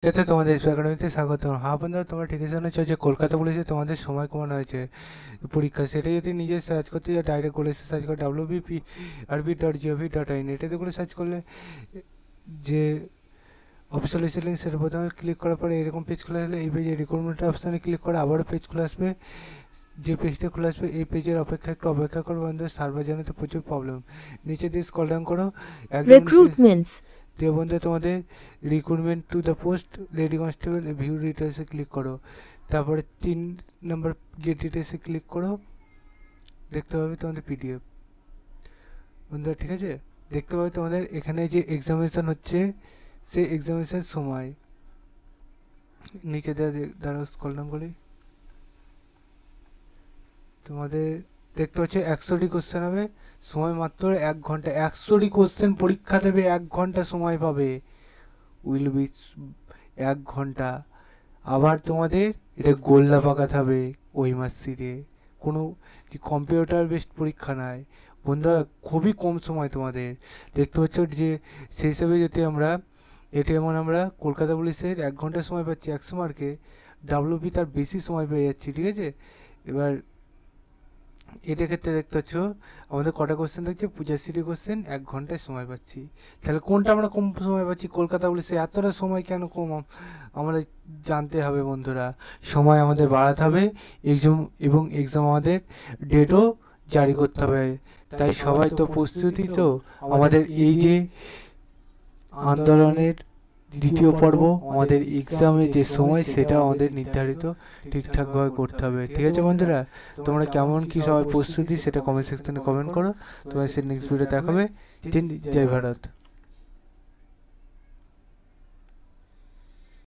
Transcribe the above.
এতে তোমাদের এসপি একাডেমিতে স্বাগত। হ্যাঁ বন্ধুরা, তোমরা ঠিকই জানাচ্ছো যে কলকাতা পুলিশে তোমাদের সময় কমানো হয়েছে পরীক্ষা। সেটা যদি নিজে সার্চ করতে যাও, ডাইরেক্ট করে সার্চ করে wbp.rb.gov.in এটাতে করে সার্চ করলে যে অফিসিয়াল সেটিং সেটার প্রথমে ক্লিক করার পরে এরকম পেজ খুলে আসলে এই পেজে রিক্রুটমেন্ট অপশানে ক্লিক করে আবারও পেজ খুলে আসবে। যে পেজটা খুলে আসবে এই পেজের একটু অপেক্ষা করো বন্ধুরা, সার্ভার জানাতে প্রচুর প্রবলেম। নিচে দিয়ে স্ক্রল ডাউন করো, একদম Recruitments. দিয়ে বন্ধুরা তোমাদের recruitment to the post lady constable view ডিটেলসে ক্লিক করো। তারপরে 3 নম্বর গেট ডিটেলসে ক্লিক করো। দেখতে পাবে তোমাদের পিডিএফ বন্ধুরা, ঠিক আছে? দেখতে পাবে তোমাদের এখানে যে এক্সামিনেশন হচ্ছে সেই এক্সামিনেশন সময় নিচে দ্বারা স্ক্রল ডাউন করি তোমাদের দেখতে পাচ্ছ 100টি কোশ্চেন হবে, সময় মাত্র 1 ঘন্টা। 100টি কোশ্চেন পরীক্ষা দেবে, 1 ঘন্টা সময় পাবে। উইল বি 1 ঘন্টা। আবার তোমাদের এটা গোল্লা পাকাতে হবে ওই মার্কশিটে, কোনো কম্পিউটার বেসড পরীক্ষা নয় বন্ধুরা, খুবই কম সময় তোমাদের। দেখতে পাচ্ছ যে সেই হিসাবে যদি আমরা যেমন আমরা কলকাতা পুলিশের 1 ঘন্টা সময় পাচ্ছি 100 মার্কে, ডাব্লিউপি তার বেশি সময় পেয়ে যাচ্ছি, ঠিক আছে? এবার এটা ক্ষেত্রে দেখতে পাচ্ছ আমাদের কটা কোশ্চেন থাকছে, 85টি কোশ্চেন, 1 ঘন্টায় সময় পাচ্ছি। তাহলে কোনটা আমরা কম সময় পাচ্ছি? কলকাতা পুলিশে এতটা সময় কেন কম আমাদের জানতে হবে বন্ধুরা। সময় আমাদের বাড়াতে হবে, এবং এক্সাম আমাদের ডেটও জারি করতে হবে। তাই সবাই তো প্রস্তুতি তো আমাদের এই যে আন্দোলনের দ্বিতীয় পর্ব, আমাদের এক্সামের যে সময় সেটা আমাদের নির্ধারিত ঠিকঠাকভাবে করতে হবে, ঠিক আছে বন্ধুরা? তোমরা কেমন কি সবাই প্রস্তুতি সেটা কমেন্ট সেকশনে কমেন্ট করো। তোমার সে নেক্সট ভিডিও দেখাবে। জয় ভারত।